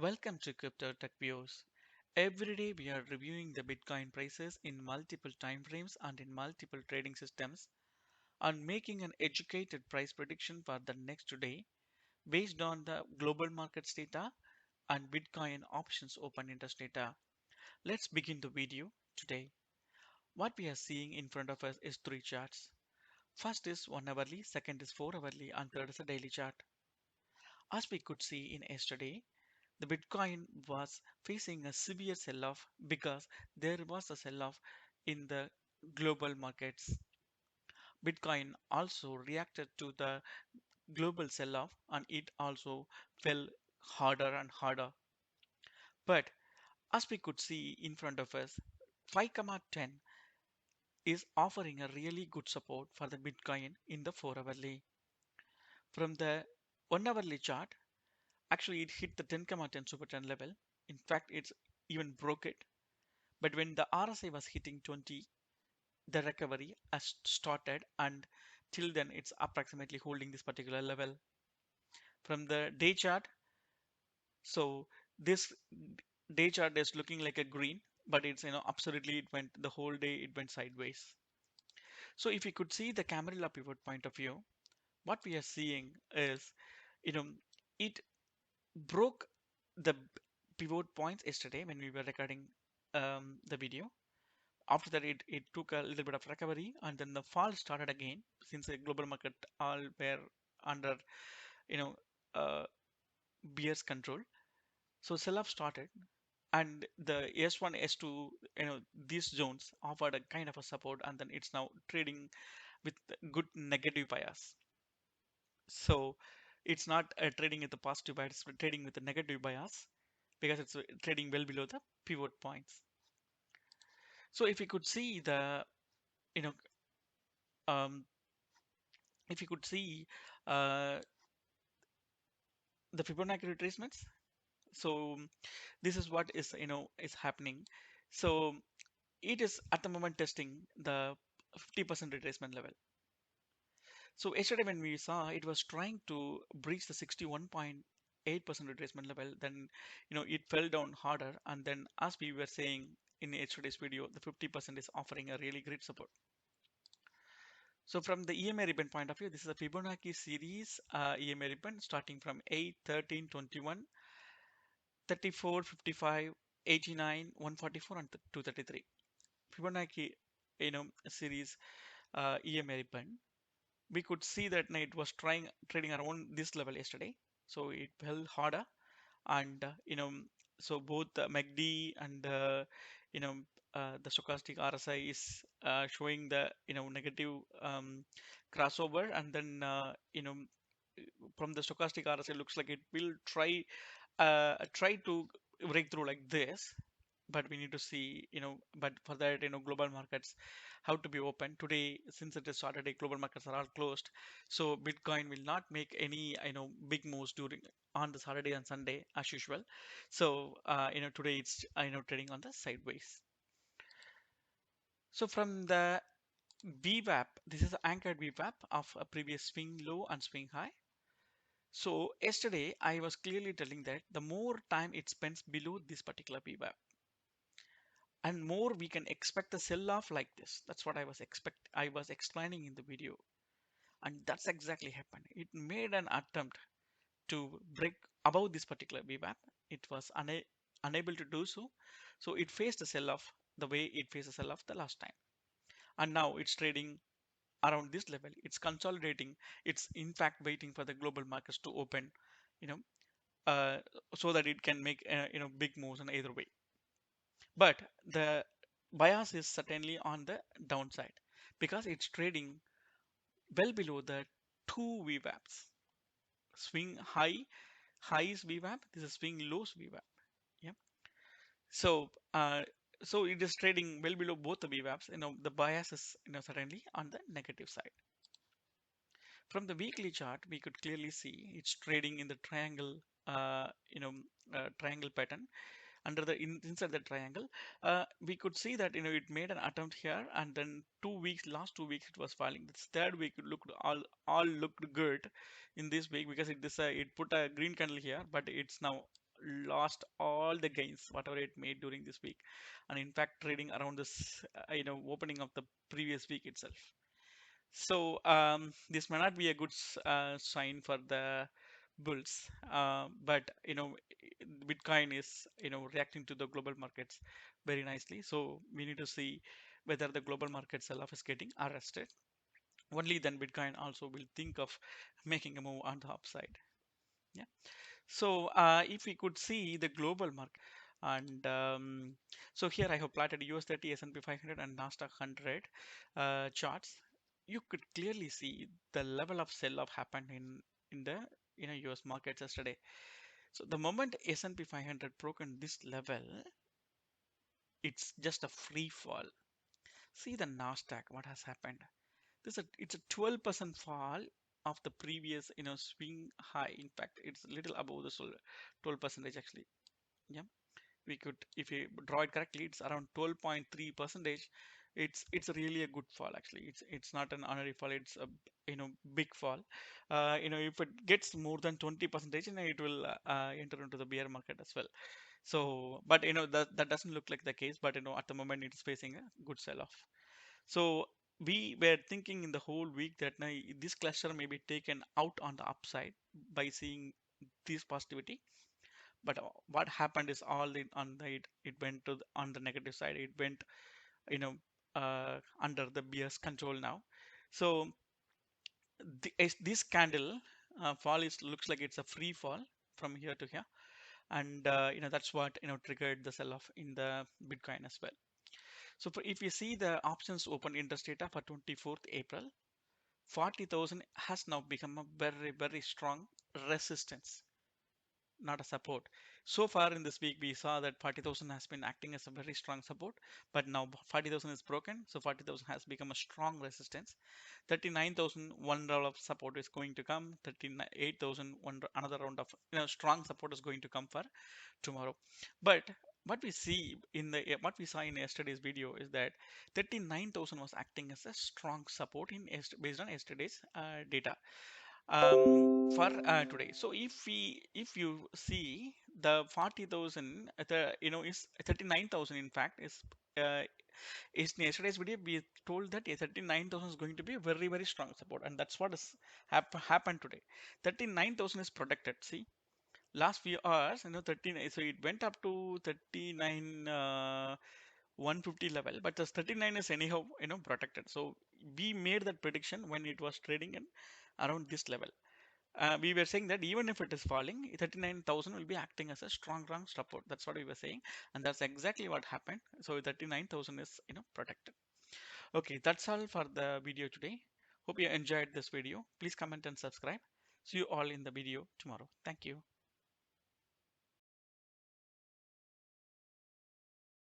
Welcome to Crypto Tech Views. Every day we are reviewing the Bitcoin prices in multiple time frames and in multiple trading systems and making an educated price prediction for the next day based on the global markets data and Bitcoin options open interest data. Let's begin the video today. What we are seeing in front of us is three charts. First is 1 hourly, second is 4 hourly, and third is a daily chart. As we could see in yesterday, the Bitcoin was facing a severe sell-off because there was a sell-off in the global markets. Bitcoin also reacted to the global sell-off and it also fell harder and harder. But as we could see in front of us, 5,10 is offering a really good support for the Bitcoin in the 4 hourly. From the 1 hourly chart, actually it hit the 10,10 super 10 level. In fact, it's even broke it. But when the RSI was hitting 20, the recovery has started, and till then it's approximately holding this particular level. From the day chart, so this day chart is looking like a green, but it's absolutely it went the whole day it went sideways. So if you could see the Camarilla pivot point of view, what we are seeing is you know it broke the pivot points yesterday when we were recording the video. After that, it took a little bit of recovery, and then the fall started again since the global market all were under you know uh, bears control. So sell-off started, and the S1, S2, these zones offered a kind of a support, and then it's now trading with good negative bias. So it's not trading with the positive bias, it's trading with a negative bias because it's trading well below the pivot points. So if you could see the you know um, if you could see uh, the Fibonacci retracements. So this is what is happening. So it is at the moment testing the 50% retracement level. So yesterday when we saw it was trying to breach the 61.8% retracement level, then it fell down harder, and then as we were saying in yesterday's video, the 50% is offering a really great support. So from the EMA ribbon point of view, this is a Fibonacci series EMA ribbon starting from 8, 13, 21, 34, 55, 89, 144, and 233. Fibonacci, series EMA ribbon. We could see that it was trying trading around this level yesterday, so it fell harder, and so both the MACD and you know the stochastic RSI is showing the negative crossover, and then from the stochastic RSI looks like it will try to break through like this, but we need to see, but for that, global markets have to be open today. Since it is Saturday, global markets are all closed, so Bitcoin will not make any big moves during on the Saturday and Sunday as usual. So today it's trading on the sideways. So from the VWAP, this is the anchored VWAP of a previous swing low and swing high. So yesterday I was clearly telling that the more time it spends below this particular VWAP, and more we can expect a sell off like this. That's what I was explaining in the video, and that's exactly happened. It made an attempt to break above this particular VWAP. It was unable to do so, so it faced a sell off the way it faced a sell off the last time, and now it's trading around this level. It's consolidating. It's in fact waiting for the global markets to open, you know uh, so that it can make big moves in either way. But the bias is certainly on the downside because it's trading well below the two VWAPs. Swing high is VWAP. This is swing lows VWAP. Yeah. So so it is trading well below both the VWAPs. The bias is certainly on the negative side. From the weekly chart, we could clearly see it's trading in the triangle, triangle pattern. Under the inside the triangle, we could see that it made an attempt here, and then last 2 weeks it was falling. This third week it looked all looked good in this week because it put a green candle here, but it's now lost all the gains whatever it made during this week, and in fact trading around this opening of the previous week itself. So this may not be a good sign for the bulls, but Bitcoin is reacting to the global markets very nicely. So we need to see whether the global market sell-off is getting arrested. Only then Bitcoin also will think of making a move on the upside. Yeah. So if we could see the global market, and so here I have plotted US 30, S&P 500, and Nasdaq 100 charts. You could clearly see the level of sell-off happened in the US markets yesterday. So the moment S&P 500 broken this level, it's just a free fall. See the Nasdaq, what has happened? It's a 12% fall of the previous swing high. In fact, it's a little above the 12 percentage actually. Yeah, we could, if we draw it correctly, it's around 12.3 percentage. It's really a good fall actually. It's not an honorary fall, it's a big fall. If it gets more than 20 percentage, it will enter into the bear market as well. So but that doesn't look like the case, but at the moment it's facing a good sell off. So we were thinking in the whole week that now this cluster may be taken out on the upside by seeing this positivity. But what happened is all on the it went to on the negative side. It went you know under the bear's control now. So this candle fall is looks like it's a free fall from here to here, and that's what triggered the sell off in the Bitcoin as well. So if you see the options open interest data for 24th April, 40,000 has now become a very, very strong resistance, not a support. So far in this week, we saw that 40,000 has been acting as a very strong support, but now 40,000 is broken, so 40,000 has become a strong resistance. 39,000 one round of support is going to come. 38,000 another round of strong support is going to come for tomorrow. But what we saw in yesterday's video is that 39,000 was acting as a strong support based on yesterday's data for today. So if you see the 40,000, is 39,000 in fact uh, is in yesterday's video we told that 39,000 is going to be a very very strong support, and that's what has happened today. 39,000 is protected. See, last few hours 13, so it went up to 39 150 level, but the 39 is anyhow protected. So we made that prediction when it was trading in around this level. We were saying that even if it is falling, 39,000 will be acting as a strong support. That's what we were saying, and that's exactly what happened. So 39,000 is protected. Okay, that's all for the video today. Hope you enjoyed this video. Please comment and subscribe. See you all in the video tomorrow. Thank you.